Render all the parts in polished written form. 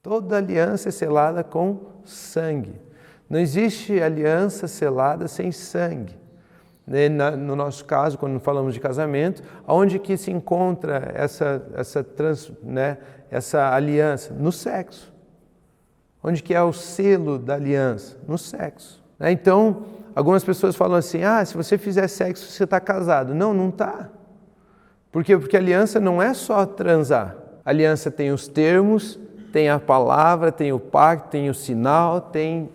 Toda aliança é selada com sangue. Não existe aliança selada sem sangue. No nosso caso, quando falamos de casamento, onde que se encontra essa aliança? No sexo. Onde que é o selo da aliança? No sexo. Então, algumas pessoas falam assim, se você fizer sexo, você está casado. Não, não está. Por quê? Porque a aliança não é só transar. A aliança tem os termos, tem a palavra, tem o pacto, tem o sinal, tem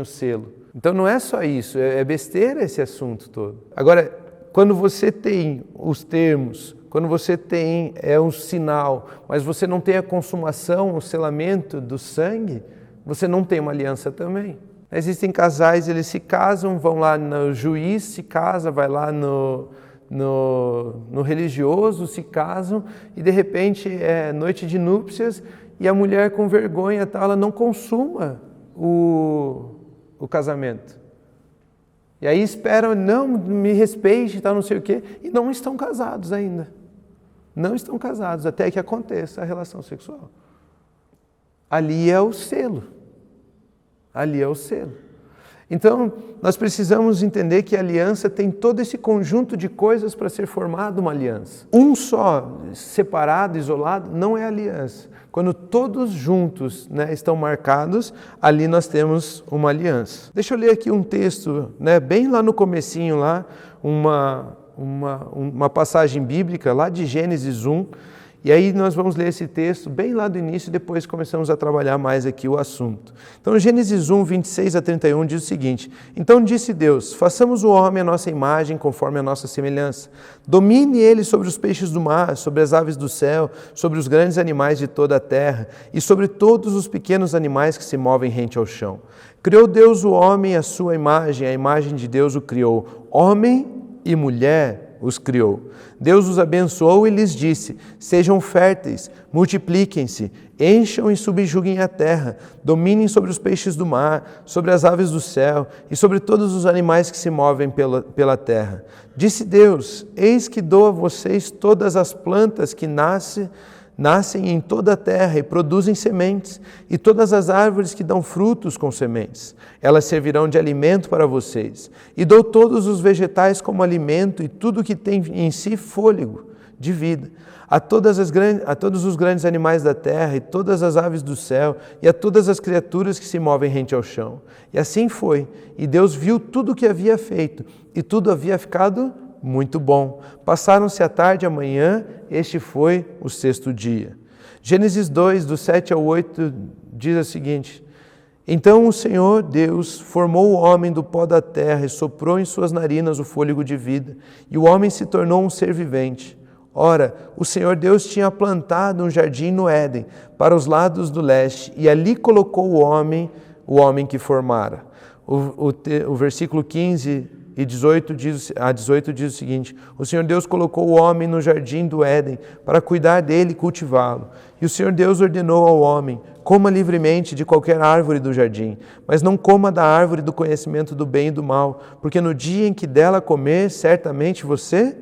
o selo. Então não é só isso, é besteira esse assunto todo. Agora, quando você tem os termos, quando você tem um sinal, mas você não tem a consumação, o selamento do sangue, você não tem uma aliança também. Existem casais, eles se casam, vão lá no juiz, se casa, vai lá no religioso, se casam e de repente é noite de núpcias e a mulher com vergonha, ela não consuma o casamento. E aí esperam, não, me respeite, não sei o quê, e não estão casados ainda. Não estão casados até que aconteça a relação sexual. Ali é o selo. Ali é o selo. Então, nós precisamos entender que a aliança tem todo esse conjunto de coisas para ser formada uma aliança. Um só, separado, isolado, não é aliança. Quando todos juntos estão marcados, ali nós temos uma aliança. Deixa eu ler aqui um texto, bem lá no comecinho, lá, uma passagem bíblica, lá de Gênesis 1, e aí nós vamos ler esse texto bem lá do início e depois começamos a trabalhar mais aqui o assunto. Então, Gênesis 1, 26 a 31 diz o seguinte: Então disse Deus, façamos o homem à nossa imagem, conforme a nossa semelhança. Domine ele sobre os peixes do mar, sobre as aves do céu, sobre os grandes animais de toda a terra e sobre todos os pequenos animais que se movem rente ao chão. Criou Deus o homem à sua imagem, a imagem de Deus o criou. Homem e mulher os criou. Deus os abençoou e lhes disse: sejam férteis, multipliquem-se, encham e subjuguem a terra, dominem sobre os peixes do mar, sobre as aves do céu e sobre todos os animais que se movem pela terra. Disse Deus: eis que dou a vocês todas as plantas que nascem em toda a terra e produzem sementes, e todas as árvores que dão frutos com sementes. Elas servirão de alimento para vocês. E dou todos os vegetais como alimento e tudo que tem em si fôlego de vida. A todos os grandes animais da terra e todas as aves do céu e a todas as criaturas que se movem rente ao chão. E assim foi. E Deus viu tudo o que havia feito, e tudo havia ficado muito bom. Passaram-se a tarde e a manhã, este foi o sexto dia. Gênesis 2, do 7 ao 8, diz o seguinte: Então o Senhor Deus formou o homem do pó da terra e soprou em suas narinas o fôlego de vida, e o homem se tornou um ser vivente. Ora, o Senhor Deus tinha plantado um jardim no Éden, para os lados do leste, e ali colocou o homem que formara. O versículo 15 e 18 diz o seguinte: O Senhor Deus colocou o homem no jardim do Éden para cuidar dele e cultivá-lo. E o Senhor Deus ordenou ao homem: coma livremente de qualquer árvore do jardim, mas não coma da árvore do conhecimento do bem e do mal, porque no dia em que dela comer, certamente você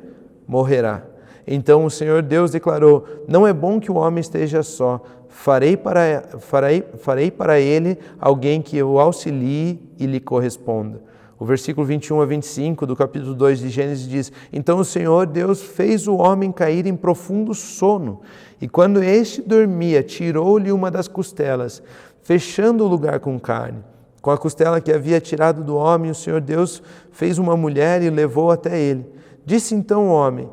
morrerá. Então o Senhor Deus declarou: não é bom que o homem esteja só. Farei para ele alguém que o auxilie e lhe corresponda. O versículo 21 a 25 do capítulo 2 de Gênesis diz: Então o Senhor Deus fez o homem cair em profundo sono, e quando este dormia, tirou-lhe uma das costelas, fechando o lugar com carne. Com a costela que havia tirado do homem, o Senhor Deus fez uma mulher e levou até ele. Disse então o homem: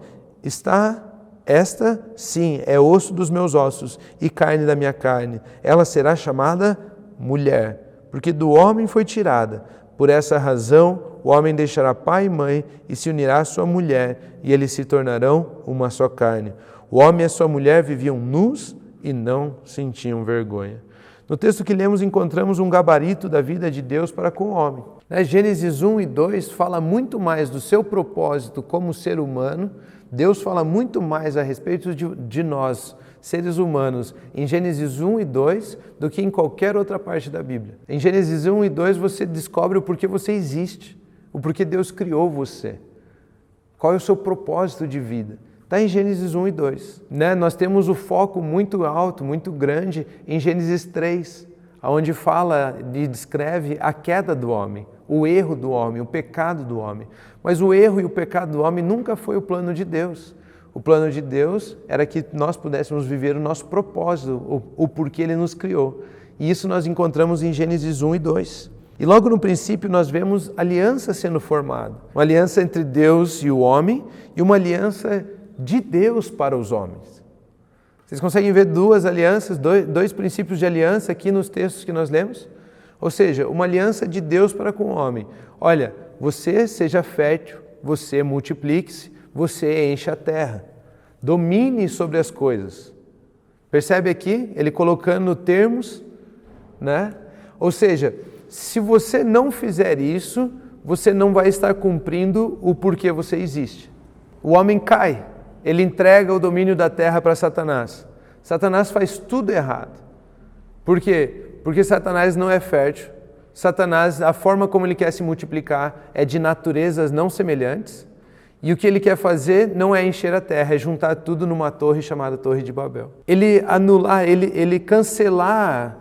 Esta, sim, é osso dos meus ossos e carne da minha carne. Ela será chamada mulher, porque do homem foi tirada. Por essa razão, o homem deixará pai e mãe e se unirá à sua mulher, e eles se tornarão uma só carne. O homem e a sua mulher viviam nus e não sentiam vergonha. No texto que lemos, encontramos um gabarito da vida de Deus para com o homem. Gênesis 1 e 2 fala muito mais do seu propósito como ser humano. Deus fala muito mais a respeito de nós, seres humanos, em Gênesis 1 e 2 do que em qualquer outra parte da Bíblia. Em Gênesis 1 e 2 você descobre o porquê você existe, o porquê Deus criou você, qual é o seu propósito de vida. Está em Gênesis 1 e 2. Né? Nós temos o foco muito alto, muito grande em Gênesis 3, onde fala e descreve a queda do homem, o erro do homem, o pecado do homem. Mas o erro e o pecado do homem nunca foi o plano de Deus. O plano de Deus era que nós pudéssemos viver o nosso propósito, o porquê Ele nos criou. E isso nós encontramos em Gênesis 1 e 2. E logo no princípio nós vemos aliança sendo formada. Uma aliança entre Deus e o homem e uma aliança de Deus para os homens. Vocês conseguem ver duas alianças, dois princípios de aliança aqui nos textos que nós lemos? Ou seja, uma aliança de Deus para com o homem. Olha, você seja fértil, você multiplique-se, você enche a terra, domine sobre as coisas. Percebe aqui? Ele colocando termos, né? Ou seja, se você não fizer isso, você não vai estar cumprindo o porquê você existe. O homem cai, ele entrega o domínio da terra para Satanás. Satanás faz tudo errado. Por quê? Porque Satanás não é fértil. Satanás, a forma como ele quer se multiplicar é de naturezas não semelhantes. E o que ele quer fazer não é encher a terra, é juntar tudo numa torre chamada Torre de Babel. Ele anular, ele cancelar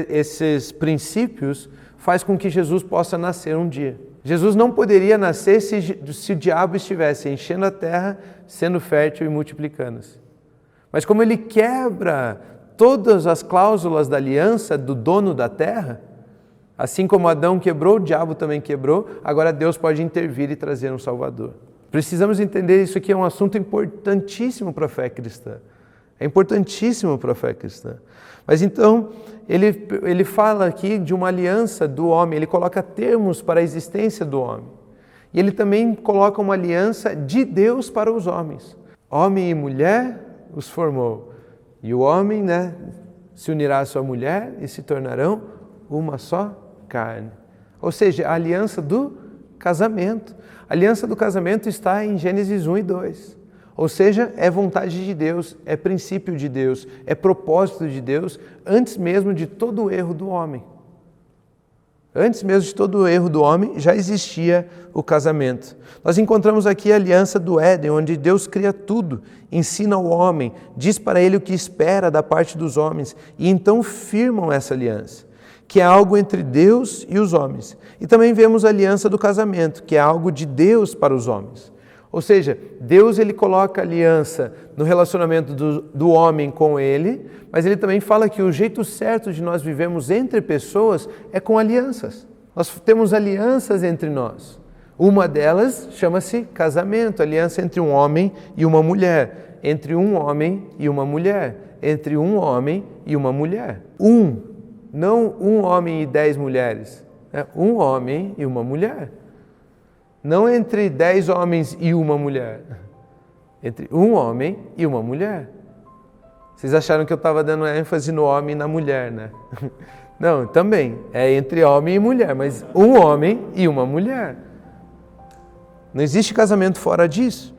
esses princípios faz com que Jesus possa nascer um dia. Jesus não poderia nascer se o diabo estivesse enchendo a terra, sendo fértil e multiplicando-se. Mas como ele quebra todas as cláusulas da aliança do dono da terra, assim como Adão quebrou, o diabo também quebrou, agora Deus pode intervir e trazer um Salvador. Precisamos entender isso aqui, é um assunto importantíssimo para a fé cristã. É importantíssimo para a fé cristã. Mas então, ele fala aqui de uma aliança do homem, ele coloca termos para a existência do homem. E ele também coloca uma aliança de Deus para os homens. Homem e mulher os formou. E o homem, né, se unirá à sua mulher e se tornarão uma só carne. Ou seja, a aliança do casamento. A aliança do casamento está em Gênesis 1 e 2. Ou seja, é vontade de Deus, é princípio de Deus, é propósito de Deus, antes mesmo de todo o erro do homem. Antes mesmo de todo o erro do homem, já existia o casamento. Nós encontramos aqui a aliança do Éden, onde Deus cria tudo, ensina ao homem, diz para ele o que espera da parte dos homens, e então firmam essa aliança, que é algo entre Deus e os homens. E também vemos a aliança do casamento, que é algo de Deus para os homens. Ou seja, Deus ele coloca aliança no relacionamento do homem com ele, mas ele também fala que o jeito certo de nós vivermos entre pessoas é com alianças. Nós temos alianças entre nós. Uma delas chama-se casamento, aliança entre um homem e uma mulher, entre um homem e uma mulher, entre um homem e uma mulher. Não um homem e 10 mulheres, é um homem e uma mulher. Não entre 10 homens e uma mulher, entre um homem e uma mulher. Vocês acharam que eu estava dando ênfase no homem e na mulher, né? Não, também, é entre homem e mulher, mas um homem e uma mulher. Não existe casamento fora disso.